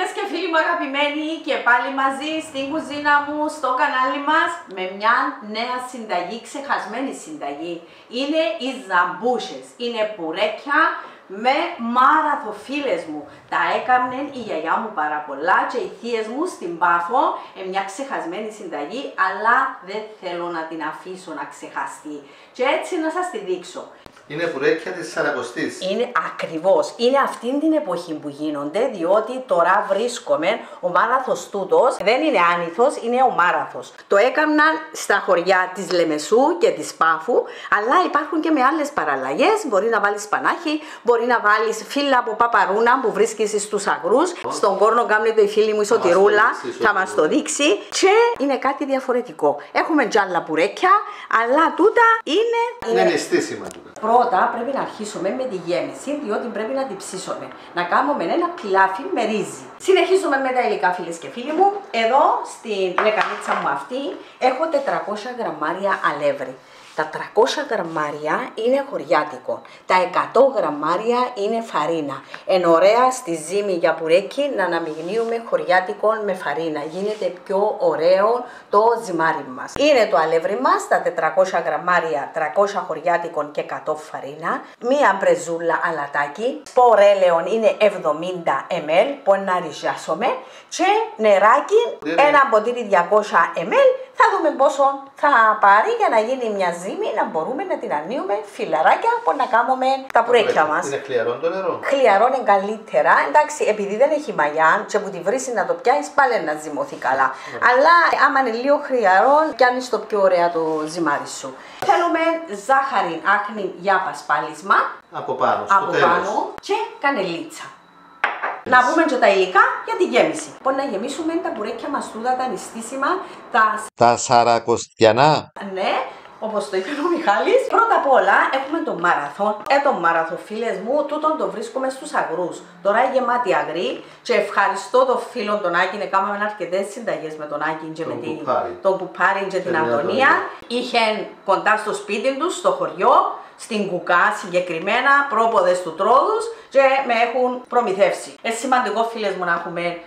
Φίλες και φίλοι μου αγαπημένοι, και πάλι μαζί στην κουζίνα μου, στο κανάλι μας, με μια νέα συνταγή, ξεχασμένη συνταγή. Είναι οι ζαμπούσες, είναι πουρέκια με μάραθο, φίλες μου. Τα έκαμνε η γιαγιά μου πάρα πολλά και οι θείες μου στην Πάφο, μια ξεχασμένη συνταγή, αλλά δεν θέλω να την αφήσω να ξεχαστεί. Και έτσι να σας τη δείξω. Είναι πουρέκια της Σαρακοστής. Είναι ακριβώς, είναι αυτήν την εποχή που γίνονται, διότι τώρα βρίσκομαι, ο μάραθος τούτος δεν είναι άνηθος, είναι ο μάραθος. Το έκαναν στα χωριά της Λεμεσού και της Πάφου, αλλά υπάρχουν και με άλλες παραλλαγές. Μπορεί να βάλεις πανάχι, μπορεί να βάλεις φύλλα από παπαρούνα που βρίσκεις στους αγρούς. Στον Κόρνο κάνετε η φίλη μου η Σωτηρούλα, θα μας το δείξει. Και είναι κάτι διαφορετικό. Έχουμε κι άλλα πουρέκια, αλλά τούτα είναι νηστίσιμα τούτα. Πρώτα πρέπει να αρχίσουμε με τη γέμιση, διότι πρέπει να την ψήσουμε. Να κάνουμε ένα πιλάφι με ρύζι. Συνεχίζουμε με τα υλικά, φίλες και φίλοι μου. Εδώ στην λεκανίτσα μου αυτή έχω 400 γραμμάρια αλεύρι. Τα 300 γραμμάρια είναι χωριάτικο, τα 100 γραμμάρια είναι φαρίνα. Εν ωραία στη ζύμη για πουρέκι να αναμειγνύουμε χωριάτικο με φαρίνα. Γίνεται πιο ωραίο το ζυμάρι μας. Είναι το αλεύρι μας, τα 400 γραμμάρια, 300 χωριάτικο και 100 φαρίνα. Μία μπρεζούλα αλατάκι, σπορέλαιον είναι 70 ml που να ριζιάσουμε. Και νεράκι, ένα ποτήρι 200 ml. Θα δούμε πόσο θα πάρει για να γίνει μια ζύμη, να μπορούμε να την ανοίγουμε φιλαράκια που να κάνουμε τα πουρέκια μας. Είναι χλιαρό το νερό. Χλιαρό είναι καλύτερα. Εντάξει, επειδή δεν έχει μαγιά και που τη βρει να το πιάσει, πάλι να ζυμωθεί καλά. Αλλά άμα είναι λίγο χλιαρό, πιάνει το πιο ωραία το ζυμάρι σου. Θέλουμε ζάχαρη άχνη για πασπάλισμα. Από πάνω, στο από τέλος. πάνω και κανελίτσα. Να πούμε και τα υλικά για τη γέμιση. Πώς να γεμίσουμε τα μπουρέκια μας τούτα, τα νηστίσιμα, τα σαρακοστιανά. Ναι, όπως το είπε ο Μιχάλης. Πρώτα απ' όλα έχουμε το μάραθο. Το μάραθο, φίλες μου, τούτον το βρίσκουμε στους αγρούς. Τώρα γεμάτη αγρή και ευχαριστώ τον φίλο τον Άκη. Έκαναμε αρκετές συνταγές με τον Άκη και με τον Πουπάρη και την Αντωνία. Είχε κοντά στο σπίτι τους, στο χωριό, στην Κουκά συγκεκριμένα, πρόποδες του Τρόδους, και με έχουν προμηθεύσει. Είναι σημαντικό, φίλες μου, να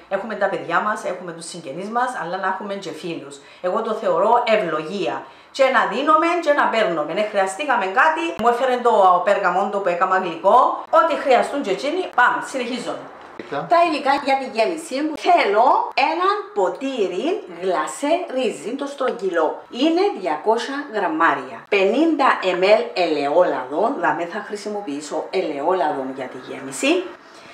έχουμε τα παιδιά μας, έχουμε τους συγγενείς μας, αλλά να έχουμε και φίλους. Εγώ το θεωρώ ευλογία. Και να δίνουμε και να παίρνουμε. Ναι, χρειαστήκαμε κάτι, μου έφερε το περγαμόντο που έκανα γλυκό. Ό,τι χρειαστούν και εκείνοι, πάμε, συνεχίζουμε. Τα υλικά για τη γέμιση μου. Θέλω ένα ποτήρι γλασέ ρύζι, το στρογγυλό. Είναι 200 γραμμάρια. 50 ml ελαιόλαδο, δηλαδή θα χρησιμοποιήσω ελαιόλαδο για τη γέμιση.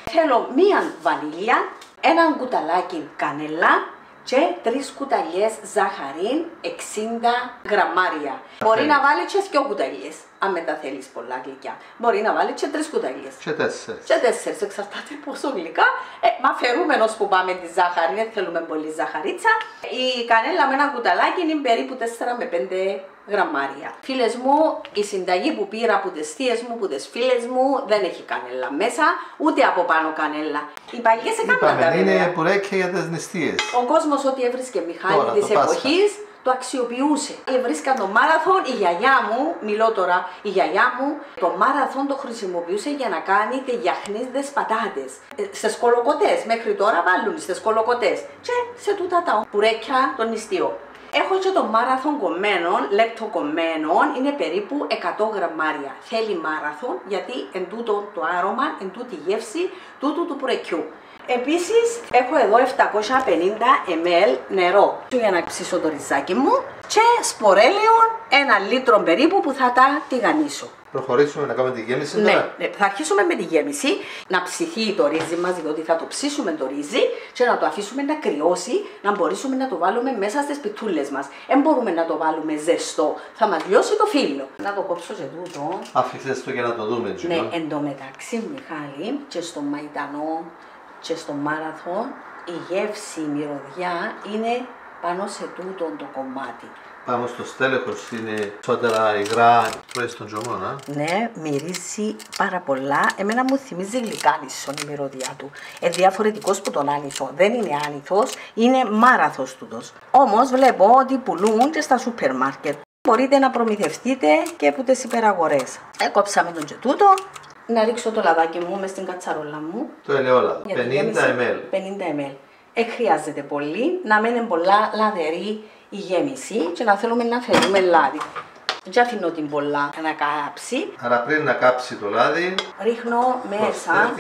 Θέλω μία βανίλια, ένα κουταλάκι κανέλα και 3 κουταλιές ζάχαρη, 60 γραμμάρια. Μπορεί να βάλει και 2 κουταλιές, αν μετά θέλεις πολλά γλυκιά. Μπορεί να βάλει και 3 κουταλιές. Και 4. Και 4, εξαρτάται πόσο γλυκά. Μα φερούμε ως που πάμε τη ζάχαρη, δεν θέλουμε πολύ ζαχαρίτσα. Η κανέλα με ένα κουταλάκι είναι περίπου 4 με 5 γραμμάρια. Φίλες μου, η συνταγή που πήρα από τις θείες μου, από τις φίλες μου, δεν έχει κανέλα μέσα, ούτε από πάνω κανέλα. Οι παλιές έκαναν τα είναι πουρέκια για τις νηστείες. Ο κόσμος ό,τι έβρισκε Μιχάλη της εποχής, το αξιοποιούσε. Έβρισκαν το μάραθον, η γιαγιά μου, μιλώ τώρα, η γιαγιά μου, το μάραθον το χρησιμοποιούσε για να κάνει τεγιαχνίδες πατάτες. Στις κολοκοτές, μέχρι τώρα βάλουν στις κολοκοτές. Και σε τούτα τα πουρέκια των νηστείων. Έχω και το μάραθον κομμένων, λεπτοκομμένων, είναι περίπου 100 γραμμάρια. Θέλει μάραθον γιατί εν τούτο το άρωμα, εν τούτη γεύση τούτου του πουρεκιού. Επίσης έχω εδώ 750 ml νερό για να ψήσω το ριζάκι μου και σπορέλαιο 1 λίτρο περίπου που θα τα τηγανίσω. Προχωρήσουμε να κάνουμε τη γέμιση. Ναι, θα αρχίσουμε με τη γέμιση, να ψηθεί το ρύζι μας, διότι θα το ψήσουμε το ρύζι και να το αφήσουμε να κρυώσει, να μπορέσουμε να το βάλουμε μέσα στις πιτούλες μας. Δεν μπορούμε να το βάλουμε ζεστό, θα μας λιώσει το φύλλο. Να το κόψω σε τούτο. Αφήστε το για να το δούμε. Ναι, εντωμεταξύ, Μιχάλη, και στο μαϊντανό και στο μάραθον, η γεύση, η μυρωδιά είναι πάνω σε τούτο το κομμάτι. Πάνω στο στέλεχος είναι σώτερα υγρά προς τον τζωμό, Ναι, μυρίζει πάρα πολλά. Εμένα μου θυμίζει γλυκάνισον η μυρωδιά του. Διαφορετικός που τον άνισο. Δεν είναι άνηθος, είναι μάραθος τούτος. Όμως βλέπω ότι πουλούν και στα σούπερ μάρκετ. Μπορείτε να προμηθευτείτε και από τις υπεραγορές. Έκοψαμε τον και τούτο. Να ρίξω το λαδάκι μου μες στην κατσαρόλα μου. Το ελαιόλαδο. 50 ml. 50 ml. Χρειάζεται πολύ, να μένει πολλά λαδερή η γέμιση και να θέλουμε να φέρουμε λάδι. Και αφήνω την πολλά να κάψει. Άρα πριν να κάψει το λάδι, ρίχνω μέσα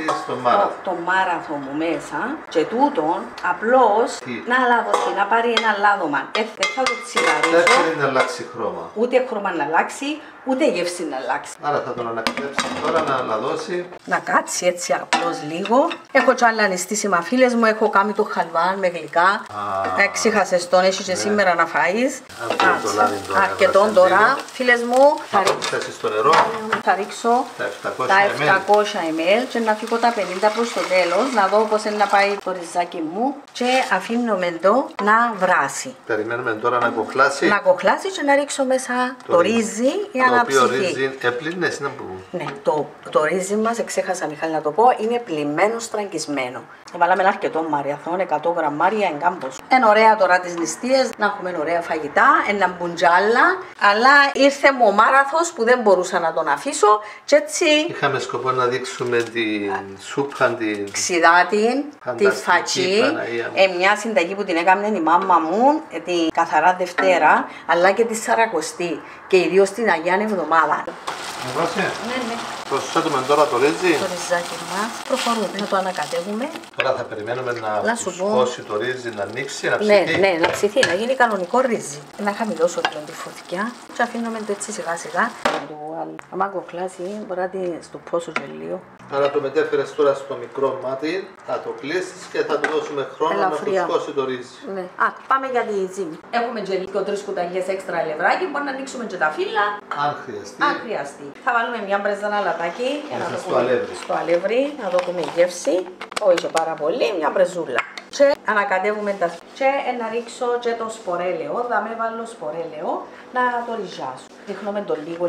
το μάραθο μου μέσα και τούτον απλώς να λαδωθεί, να πάρει ένα λάδωμα. Δεν θα το τσιγαρίσω. Δεν να αλλάξει χρώμα. Ούτε χρώμα να αλλάξει, ούτε γεύση να αλλάξει. Άρα θα τον ανακατέψει τώρα να λαδώσει. Να κάτσει έτσι απλώς λίγο. Έχω κι άλλα νηστίσιμα φίλες μου, έχω κάνει το χαλβάν με γλυκά. Ξέχασες τον, έχει και σήμερα να φάεις. Αρκετόν τώρα. Φίλες μου, θα ρίξω τα 700 ml και να φύγω τα 50 προς το τέλος, να δω πώς είναι να πάει το ριζάκι μου και αφήνουμε το να βράσει. Περιμένουμε τώρα να κοχλάσει. Να κοχλάσει και να ρίξω μέσα το ρύζι για να ψηθεί. Το οποίο ρύζι έπλυνες να πούμε. Ναι, το ρύζι μας, ξέχασα Μιχάλη να το πω, είναι πλυμμένο στραγγισμένο. Βάλαμε αρκετό μαριαθόν, 100 γραμμάρια εγκάμπος. Είναι ωραία τώρα τις νηστείες, να έχουμε ωραία φαγητά, ένα μπουντζάλα, αλλά ήρθε μου ο μάραθος που δεν μπορούσα να τον αφήσω και έτσι... Είχαμε σκοπό να δείξουμε την σούπα, την ξιδάτη, τη φατσί, μια συνταγή που την έκαμε η μάμα μου, την καθαρά Δευτέρα, αλλά και τη Σαρακοστή και ιδίως την Αγία Εβδομάδα. Ναι. Προσθέτουμε τώρα το ρύζι. Το ριζάκι μας. Προχωρούμε να το ανακατεύουμε. Τώρα θα περιμένουμε να φουσκώσει το ρύζι, να ανοίξει, να ψηθεί. Ναι, να ψηθεί, να γίνει κανονικό ρύζι. Να χαμηλώσω πλέον τη φωτιά και αφήνουμε το έτσι σιγά σιγά. Αν κοκλάσει, μπορεί να στο πόσο γελίο. Άρα το μετέφερες τώρα στο μικρό μάτι, θα το κλείσεις και θα του δώσουμε χρόνο να φουσκώσει το ρύζι. Ναι. Πάμε για τη ζύμη. Έχουμε και λίγο 3 κουταλιές έξτρα αλευράκι, μπορεί να ανοίξουμε και τα φύλλα. Αν χρειαστεί. Θα βάλουμε μια μπρέζα αλατάκι για να το στο αλεύρι, να δούμε γεύση. Όχι πάρα πολύ, μια μπρεζούλα. Και ανακατεύουμε τα και να ρίξω και το σπορέλαιο, θα με βάλω σπορέλαιο να το ριζάσω. Ρίχνουμε το λίγο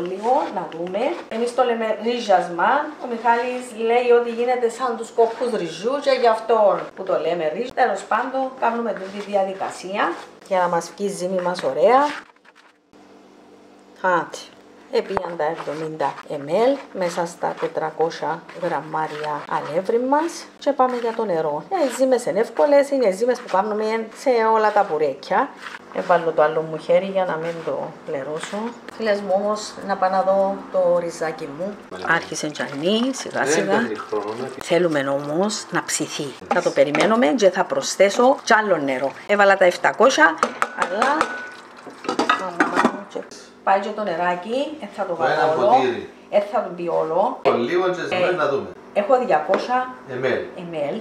να δούμε. Εμείς το λέμε ρίζασμα, ο Μιχάλης λέει ότι γίνεται σαν τους κόκκους ριζού και γι' αυτό που το λέμε ρίζ. Τέλος πάντων κάνουμε τη διαδικασία για να μας βγει η ζύμη μας ωραία. Επίαν τα 70 ml μέσα στα 400 γραμμάρια αλεύρι μας και πάμε για το νερό. Οι ζύμες είναι εύκολες, είναι οι ζύμες που κάνουμε σε όλα τα πουρέκια. Έβαλω το άλλο μου χέρι για να μην το πληρώσω. Φίλες μου όμως να πάω να δω το ριζάκι μου. Άρχισε τζανί, σιγά σιγά. Θέλουμε όμως να ψηθεί. Θα το περιμένουμε και θα προσθέσω κι άλλο νερό. Έβαλα τα 700 αλλά... Πάει και το νεράκι, θα το βάλω όλο, θα το μπει όλο. Λίγο και να δούμε. Έχω 200 ml.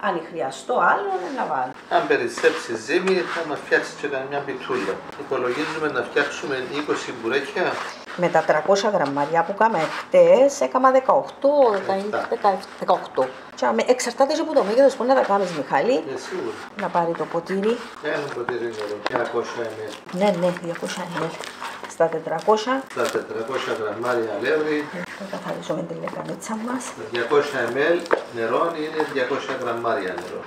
Αν χρειαστώ άλλο, να βάλω. Αν περισσέψει ζύμη, θα μας φτιάξει και καμιά πιτούλα. Υπολογίζουμε να φτιάξουμε 20 μπουρέκια. Με τα 300 γραμμάρια που κάναμε χτες, έκανα 18. Εξαρτάται και από το μέγεθος που να τα κάνεις, Μιχάλη. Σίγουρα. Να πάρει το ποτήρι. Ένα ποτήρι εδώ, 200 ml. Ναι, 200 ml. Στα 400. Στα 400 γραμμάρια αλεύρι. Θα καθαρίσουμε τη λεκανίτσα μας. 200 ml νερό είναι 200 γραμμάρια νερό.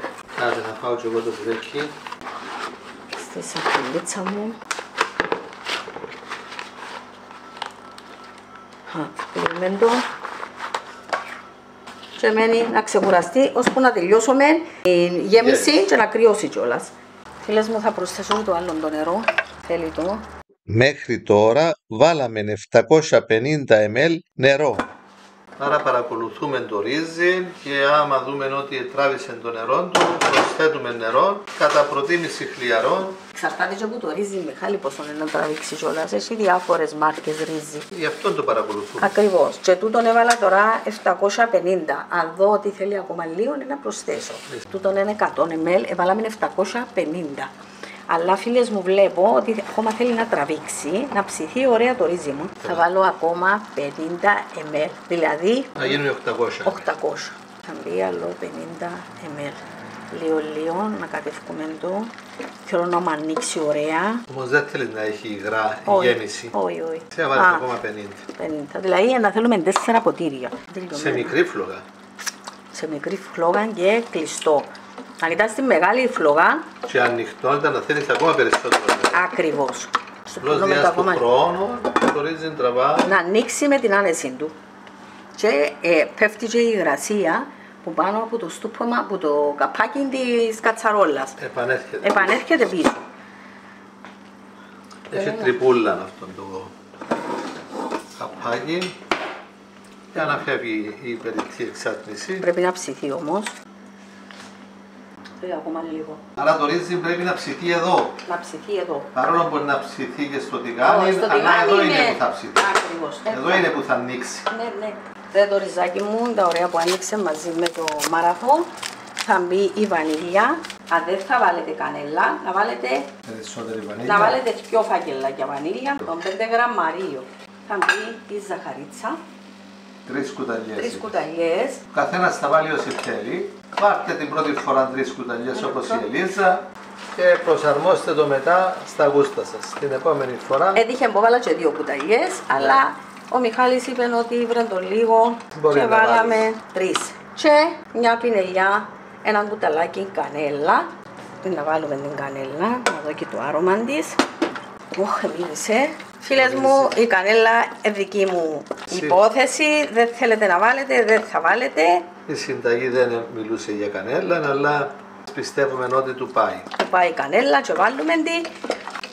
Άντε να φάω και εγώ το μπουρέκι. Στη σακουλίτσα μου. Περιμένω και μένει να ξεκουραστεί ώσπου να τελειώσουμε η γέμιση και να κρυώσει κιόλας. Φίλες μου, θα προσθέσω το άλλο το νερό. Θέλει το. Μέχρι τώρα βάλαμε 750 ml νερό. Άρα παρακολουθούμε το ρύζι και άμα δούμε ότι τράβησε το νερό του, προσθέτουμε νερό κατά προτίμηση χλιαρό. Εξαρτάται και από το ρύζι, Μιχάλη, πόσο είναι να τραβήξει κιόλας. Έχει διάφορες μάρκες ρύζι. Γι' αυτό το παρακολουθούμε. Ακριβώς. Και τούτον έβαλα τώρα 750. Αν δω ότι θέλει ακόμα λίγο, να προσθέσω. Τούτον είναι 100 ml, έβαλαμε 750. Αλλά φίλες μου, βλέπω ότι ακόμα θέλει να τραβήξει, να ψηθεί ωραία το ρύζι μου. Θα βάλω ακόμα 50 ml, δηλαδή να γίνουμε 800. Θα μπει άλλο 50 ml. Λίγο να κατεύχουμε το. Θέλω να μου ανοίξει ωραία. Όμως δεν θέλει να έχει υγρά η γέμιση. Όχι. Θα βάλει ακόμα 50. Δηλαδή να θέλουμε 4 ποτήρια. Σε μικρή φλόγα. Σε μικρή φλόγα και κλειστό. Αν ήταν στη μεγάλη φλογά και ανοιχτό ήταν να θέλεις ακόμα περισσότερο. Ακριβώς. Απλώς διάς του χρόνου το ρύζι τραβά. Να ανοίξει με την άνεση του. Και πέφτει και η υγρασία που πάνω από το στούπομα, από το καπάκι της κατσαρόλας. Επανέρχεται πίσω. Έχει τρυπούλα αυτό το καπάκι για να φεύγει η υπερηκτή εξάτμιση. Πρέπει να ψηθεί όμως. Ακόμα λίγο. Άρα το ρύζι πρέπει να ψηθεί εδώ. Να ψηθεί εδώ. Παρόλο που μπορεί να ψηθεί και στο τηγάνι, αλλά εδώ είναι που θα ψηθεί. Ακριβώς. Εδώ είναι που θα ανοίξει. Ναι. Το ριζάκι μου, τα ωραία που άνοιξε μαζί με το μαραθό, θα μπει η βανίλια. Αν δεν θα βάλετε κανέλα, να βάλετε περισσότερη βανίλια. Να βάλετε 2 φακελάκια βανίλια. Το 5 γραμμαρίο θα μπει η ζαχαρίτσα. 3 κουταλιές. 3 κουταλιές. Ο καθένας θα βάλει όσοι θέλει. Πάρτε την πρώτη φορά 3 κουταλιές όπως η Ελίζα και προσαρμόστε το μετά στα γούστα σας. Την επόμενη φορά. Έτυχε που βάλα και 2 κουταλιές, αλλά ο Μιχάλης είπε ότι βρε το λίγο και βάλαμε 3. Και μια πινελιά, ένα κουταλάκι κανέλα. Να βάλουμε την κανέλα, να δω και το άρωμα της. Μίλησε. Φίλες μου, η κανέλα είναι δική μου υπόθεση. Δεν θέλετε να βάλετε, δεν θα βάλετε. Η συνταγή δεν μιλούσε για κανέλα, αλλά πιστεύουμε ότι του πάει. Του πάει η κανέλα και βάλουμε τη.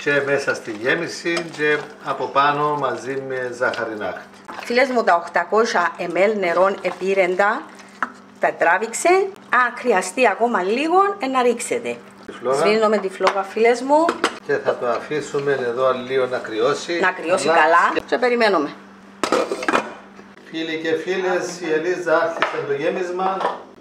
Και μέσα στη γέμιση και από πάνω μαζί με ζάχαρη. Φίλες μου, τα 800 ml νερό επήρεντα, τα τράβηξε. Αν χρειαστεί ακόμα λίγο, να ρίξετε. Σβήνω με τη φλόγα, φίλες μου. Και θα το αφήσουμε εδώ λίγο να κρυώσει. Να κρυώσει καλά και περιμένουμε. Φίλοι και φίλες, η Ελίζα άρχισε το γέμισμα,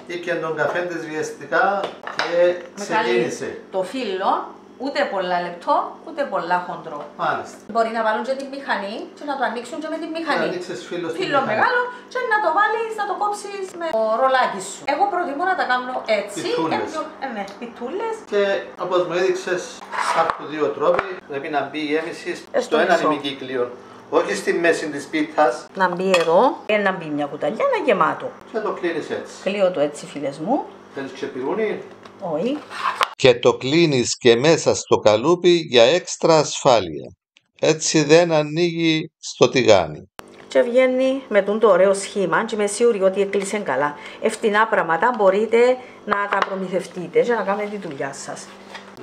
ήπια τον καφέ της βιαστικά και ξεκίνησε. Το φύλλο, ούτε πολλά λεπτό, ούτε πολλά χοντρό. Μάλιστα. Μπορεί να βάλουν και την μηχανή και να το ανοίξουν και με την μηχανή. Να ανοίξεις φύλλο μεγάλο και να το βάλεις, να το κόψεις με το ρολάκι σου. Εγώ προτιμώ να τα κάνω έτσι. Πιτούλες. Ναι, πιτούλες. Και όπως μου έδειξες, υπάρχουν 2 τρόποι. Πρέπει να μπει η γέμιση στο ένα ημικύκλιο. Όχι στη μέση της πίτσας. Να μπει εδώ και να μπει μια κουταλιά να γεμάτο. Και το κλείνεις έτσι. Κλείω το έτσι, φίλες μου. Θέλεις και πυρούνι. Όχι. Και το κλείνεις και μέσα στο καλούπι για έξτρα ασφάλεια. Έτσι δεν ανοίγει στο τηγάνι. Και βγαίνει με το ωραίο σχήμα και είμαι σίγουρη ότι έκλεισε καλά. Ευθυνά πράγματα μπορείτε να τα προμηθευτείτε και να κάνετε τη δουλειά σας.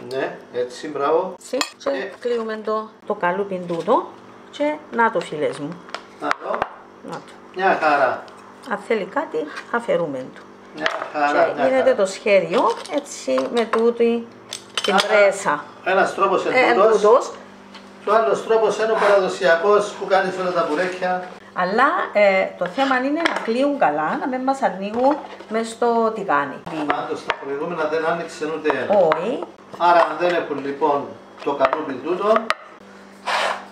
Ναι, έτσι, μπράβο. Και κλείουμε το καλούπι τούτο και να το, φίλες μου. Να το. Να το. Μια χαρά. Αν θέλει κάτι, αφαιρούμε το. Μια χαρά. Και γίνεται το σχέδιο έτσι με τούτη την πρέσα. Ένας τρόπος είναι τούτος. Και ο άλλος τρόπος είναι ο παραδοσιακός που κάνεις όλα τα μπουρέκια. Αλλά το θέμα είναι να κλείουν καλά, να μην μας ανοίγουν μες στο τηγάνι. Πάντως τα προηγούμενα δεν άνοιξε ούτε ένα. Όχι. Άρα αν δεν έχουν λοιπόν το καλούπι τούτο,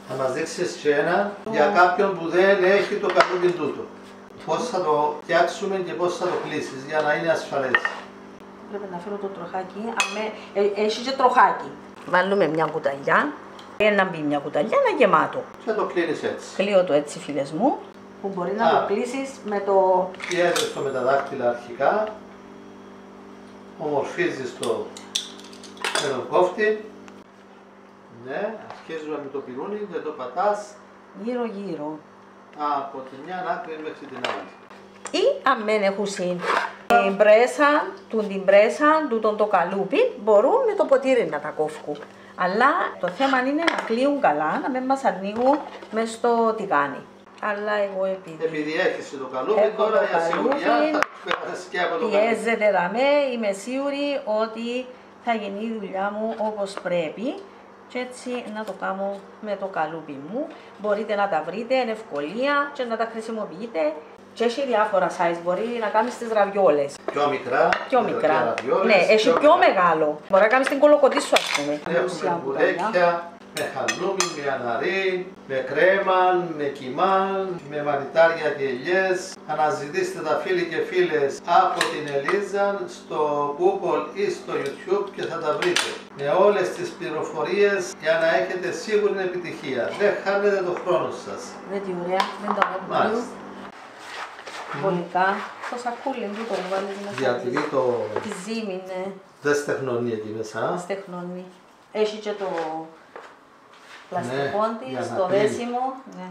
θα μας δείξεις και ένα για κάποιον που δεν έχει το καλούπι τούτο. Πώς θα το φτιάξουμε και πώς θα το κλείσεις για να είναι ασφαλές. Πρέπει να φέρω το τροχάκι, έχει και τροχάκι. Βάλουμε μια κουταλιά, να μπει μια κουταλιά να γεμάτο. Και το κλείνεις έτσι. Κλείω το έτσι, φίλες μου, που μπορεί να το κλείσεις με το... Πιέζεις το με τα δάχτυλα αρχικά, ομορφίζεις το με τον κόφτη. Ναι, αρχίζουμε με το πυρούνι και το πατάς γύρω γύρω. Από τη μια άκρη μέχρι την άλλη. Ή αν δεν έχουν την πρέσα, τούτον το καλούπι, μπορούν με το ποτήρι να τα κόφκουν. Αλλά το θέμα είναι να κλείουν καλά, να μην μας ανοίγουν μες στο τηγάνι. Αλλά εγώ επειδή έχεις το καλούπι, τώρα για σιγουριά θα περάσεις και από το καλούπι. Πιέζεται δαμέ, είμαι σίγουρη ότι θα γίνει η δουλειά μου όπως πρέπει. Και έτσι να το κάνω με το καλούπι μου. Μπορείτε να τα βρείτε, είναι ευκολία και να τα χρησιμοποιείτε. Και έχει διάφορα size, μπορεί να κάνεις τις ραβιόλες. Πιο μικρά. Πιο μικρά. Ναι, έχει πιο μεγάλο. Μπορεί να κάνεις την κολοκοτή σου, ας πούμε. Έχουμε μπουρέκια με χαλούμι, με αναρί, με κρέμα, με κιμάν, με μανιτάρια και ελιές. Αναζητήστε τα φίλοι και φίλες από την Ελίζα στο Google ή στο YouTube και θα τα βρείτε. Με όλες τις πληροφορίες για να έχετε σίγουρη επιτυχία. Δεν χάνετε το χρόνο σας. Δεν τι ωραία, δεν τα βλέπω. Πολικά, το σακούλι του το βάλεις μέσα. Διατηρεί το... Τη ζύμη, ναι. Δεν στεχνώνει εκεί μέσα. Δεν στεχνώνει. Έχει και το πλαστικό της, το δέσιμο. Ναι.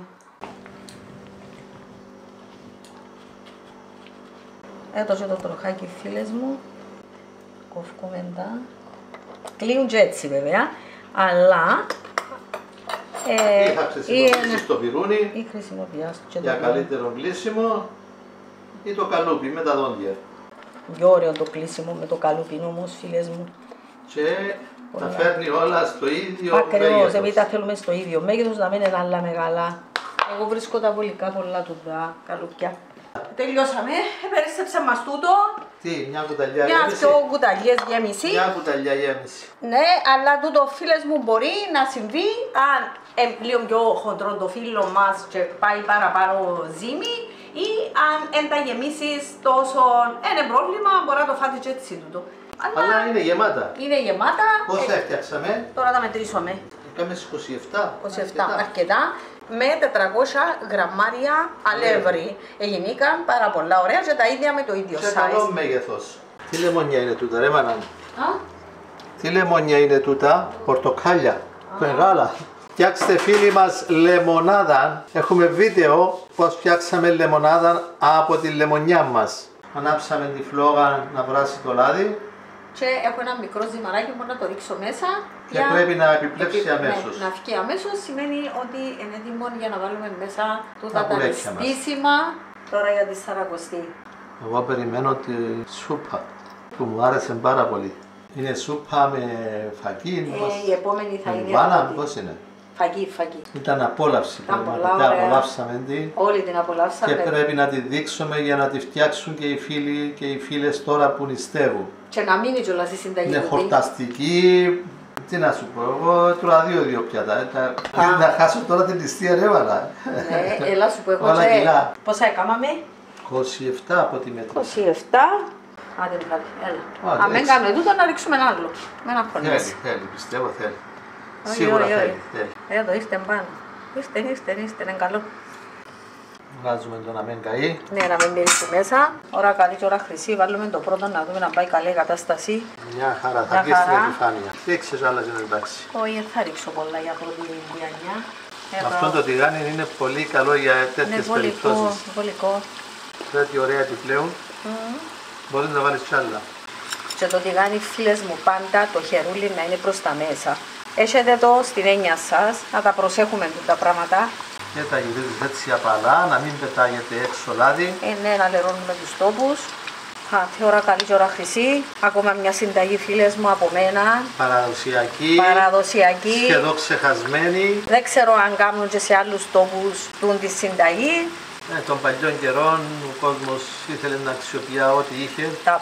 Έτωσε το τροχάκι φίλες μου. Κόφκουμε τα. Κλείουν και έτσι βέβαια. Αλλά είχα χρησιμοποιήσει στο πιρούνι ή χρησιμοποιάς για καλύτερο κλείσιμο ή το καλούπι με τα δόντια. Πιο ωραίο το κλείσιμο με το καλούπι όμως φίλες μου. Και τα φέρνει όλα στο ίδιο ακριβώς, μέγεθος. εμείς τα θέλουμε στο ίδιο μέγεθος, να μην είναι άλλα μεγάλα. Εγώ βρίσκω τα βολικά πολλά του τα καλούπια. Τελειώσαμε, περίστεψε μας τούτο. Τι, μια κουταλιά Μια γέμιση. δυο κουταλιές γέμιση. Μια κουταλιά γέμιση. Ναι, αλλά τούτο φίλες μου μπορεί να συμβεί αν λίγο πιο χοντρό το φύλλο μας και πάει παραπάνω ζύμη ή αν εν τα γεμίσεις τόσο είναι πρόβλημα, μπορεί να το φάτε και έτσι τούτο. Αλλά είναι γεμάτα. Είναι γεμάτα. Πόσα έφτιαξαμε? Τώρα τα μετρήσουμε. Έκαμε 27. 27 αρκετά. Με 400 γραμμάρια αλεύρι. Έγινηκαν πάρα πολλά ωραία και τα ίδια με το ίδιο Σε καλό size. μέγεθος. Τι λεμόνια είναι τούτα ρε μάνα μου? Α, Τι λεμόνια είναι τούτα? Πορτοκάλια. Μεγάλα. Φτιάξτε φίλοι μας λεμονάδα. Έχουμε βίντεο πως φτιάξαμε λεμονάδα από τη λεμονιά μας. Ανάψαμε τη φλόγα να βράσει το λάδι. και έχω ένα μικρό ζυμαράκι που να το ρίξω μέσα. Και πρέπει να επιπλέψει αμέσως. Ναι, να βγει αμέσως σημαίνει ότι είναι έτοιμο για να βάλουμε μέσα τούτα τα πουρέκια μας. νηστίσιμα τώρα για τη Σαρακοστή. Εγώ περιμένω τη σούπα που μου άρεσε πάρα πολύ. Είναι σούπα με φακί. Η επόμενη θα είναι Βάνα, αυτή. πώς είναι? Φαγί. Ήταν απόλαυση. Ήταν πολλά Πραγματικά ωραία. απολαύσαμε την. Όλοι την απολαύσαμε. Και πρέπει να τη δείξουμε για να τη φτιάξουν και οι φίλοι και οι φίλες τώρα που νηστεύουν. Και να μείνει κιόλας η συνταγή. Είναι του. χορταστική. Τι να σου πω, εγώ τρώω δύο πιάτα. Να χάσω τώρα την νηστεία ρεύαλα. Ναι, έλα σου πω εγώ Όλα και κιλά. πόσα έκαναμε? 27 από τη μέτρηση. 27. Άντε Μιχάλη, έλα. Άντε, Αν δεν έτσι. κάνουμε τούτο να ρίξουμε ένα άλλο. Με ένα χωνίσει. Θέλει, πιστεύω θέλει. Όχι, Σίγουρα όχι, θέλει. όχι. Εδώ είστε πάνω. Είστε, είναι καλό. Βγάζουμε το να μην καεί. Ναι, να μην μυρίσει μέσα. Ώρα καλή και ώρα χρυσή. Βάλουμε το πρώτο να δούμε να πάει καλή η κατάσταση. Μια χαρά, θα Μια μπει στην χαρά. επιφάνεια. Ρίξες άλλα για να εντάξει. Όχι, θα ρίξω πολλά για πρώτη διανιά. Αυτό το τηγάνι είναι πολύ καλό για είναι τέτοιες βολικό, περιπτώσεις. βολικό. Τέτοια ωραία επιπλέον. Μπορείς να βάλεις κι άλλα. Και το τηγάνι φίλες μου πάντα το χερούλι να είναι προς τα μέσα. Έχετε το στην έννοια σας, να τα προσέχουμε τα πράγματα. Και τα γυρίζεις έτσι απαλά, να μην πετάγεται έξω λάδι. Ναι, να λερώνουμε τους τόπους. Τι ώρα καλή και ώρα χρυσή. Ακόμα μια συνταγή φίλες μου από μένα. Παραδοσιακή. Σχεδόν ξεχασμένη. Δεν ξέρω αν κάνουν και σε άλλους τόπους τούν τη συνταγή. Των παλιών καιρών ο κόσμος ήθελε να αξιοποιεί ό,τι είχε. Τα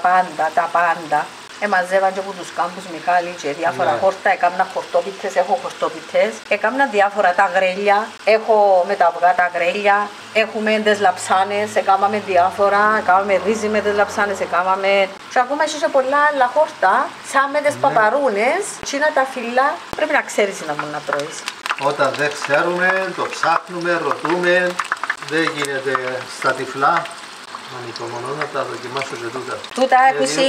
πάντα. Μαζεύαν και από τους κάμπους Μιχάλη και διάφορα χόρτα, έκανα χορτόπιτες, έχω χορτόπιτες. Έκανα διάφορα τα γρέλια, έχω με τα αυγά τα γρέλια, έχουμε τις λαψάνες, έκαναμε διάφορα, έκαναμε ρύζι με τις λαψάνες, έκαναμε... Και ακόμα έχει και πολλά άλλα χόρτα, σαν με τις παπαρούνες, και είναι τα φύλλα, πρέπει να ξέρεις να μου να τρώεις. Όταν δεν ξέρουμε, το ψάχνουμε, ρωτούμε, δεν γίνεται στα τυφλά. Ανυπομονώ να τα δοκιμάσω και τούτα. Τούτα έκουση.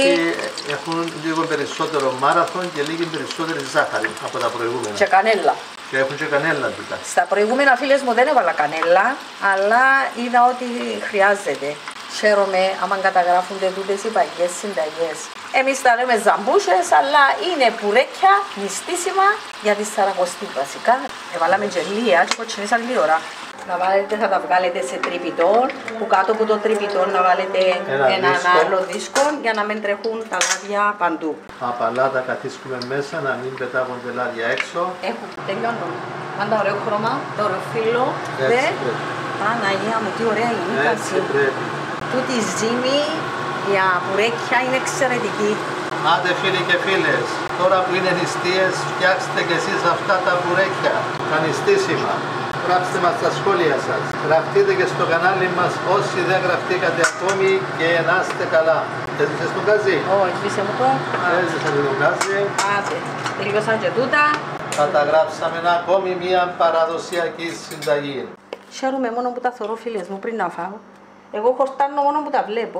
Έχουν λίγο περισσότερο μάραθον και λίγο περισσότερη ζάχαρη από τα προηγούμενα. Και κανέλα. Και έχουν και κανέλα τούτα. Στα προηγούμενα φίλες μου δεν έβαλα κανέλα, αλλά είδα ότι χρειάζεται. Χαίρομαι άμα καταγράφονται τούτες οι παγιές συνταγές. Εμείς τα λέμε ζαμπούσες, αλλά είναι πουρέκια νηστίσιμα για τη Σαρακοστή βασικά. Έβαλαμε γελία και κοτσινίσαν λίγη ώρα. Να βάλετε, θα τα βγάλετε σε τρυπητό, που κάτω από το τρυπητό να βάλετε έναν άλλο δίσκο για να μην τρέχουν τα λάδια παντού. Απαλά τα καθίσκουμε μέσα, να μην πετάγονται λάδια έξω. Έχω, τελειώνω. Πάντα ωραίο χρώμα, το ωραίο φύλλο. Παναγία μου, τι ωραία είναι. Έτσι πρέπει. Τούτη η ζύμη για πουρέκια είναι εξαιρετική. Άντε φίλοι και φίλες, τώρα που είναι νηστείες, φτιάξτε κι εσείς αυτά τα πουρέκια, τα νηστίσιμα. Γράψτε μας τα σχόλια σας. Γραφτείτε και στο κανάλι μας όσοι δεν γραφτήκατε ακόμη και να είστε καλά. Έζησες το γκάζι? Όχι, σβήσε μου το. Έζησα το γκάζι. Άσε, τελειώσαν και τούτα. Καταγράψαμε ακόμη μία παραδοσιακή συνταγή. Χαίρομαι μόνο που τα θωρώ φίλες μου πριν να φάω. Εγώ χορτάνω μόνο που τα βλέπω.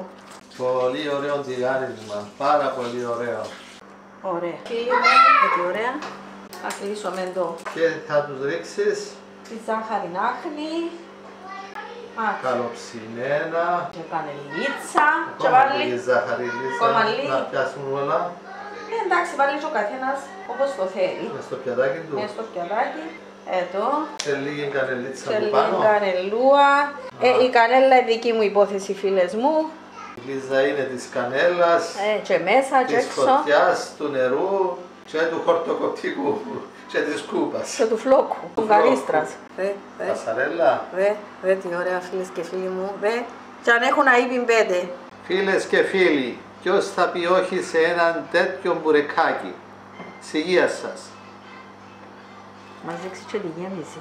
Πολύ ωραίο τηγάνισμα, πάρα πολύ ωραίο. Ωραία. Έτσι ωραία. Θα κλείσουμε εδώ. Και θα τους ρίξεις τη ζάχαρη άχνη. καλοψηνένα. Και κανελίτσα. Και βάλει ζαχαριλίτσα κομμαλί. να πιάσουν όλα. Εντάξει, βάλει και ο καθένας όπως το θέλει. Μες στο πιατάκι του. Μες στο πιατάκι. Εδώ. Και λίγη κανελίτσα Και από λίγη πάνω. κανελούα. Η κανέλα είναι δική μου υπόθεση, φίλες μου. Η Λίζα είναι της κανέλας, Και μέσα και της έξω. φωτιάς, του νερού και του χορτοκοπτικού και της κούπας. Και του φλόκου, του γαρίστρας. Πασαρέλα. Δε τι ωραία φίλες και φίλοι μου. Και αν έχουν αείπιν 5. Φίλες και φίλοι, ποιος θα πει όχι σε έναν τέτοιο μπουρεκάκι. Σ' υγεία σας. Μας δείξει και τη γέμιση.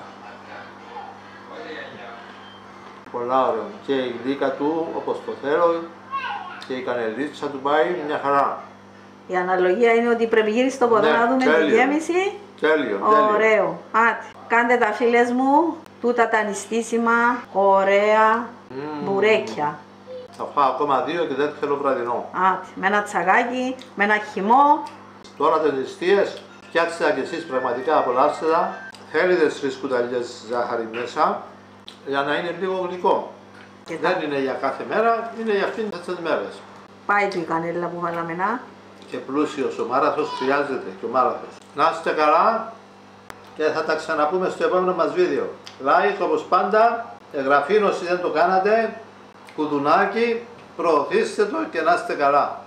Πολλά ωραίο. Και η γλύκα του όπως το θέλω και η κανελίτσα του πάει μια χαρά. Η αναλογία είναι ότι πρέπει γύρι στο ποτό Ναι, να δούμε τη τέλειο. γέμιση. Τέλειο, Ωραίο. Άτε, κάντε τα φίλες μου, τούτα τα νηστίσιμα, ωραία μπουρέκια. Θα φάω ακόμα 2 και δεν θέλω βραδινό. Άτε, με ένα τσαγάκι, με ένα χυμό. Τώρα τις νηστείες φτιάξτε τα κι εσείς πραγματικά, απολαύστε τα. Θέλετε 3 κουταλιές ζάχαρη μέσα για να είναι λίγο γλυκό. Και Δεν είναι για κάθε μέρα, είναι για αυτήν τις μέρες. πάει του η κανέλα που βάλαμε να. Και πλούσιος ο μάραθος χρειάζεται και ο μάραθος. Να είστε καλά και θα τα ξαναπούμε στο επόμενο μας βίντεο. Like όπως πάντα, εγγραφή όσοι δεν το κάνατε, κουδουνάκι, προωθήστε το και να είστε καλά.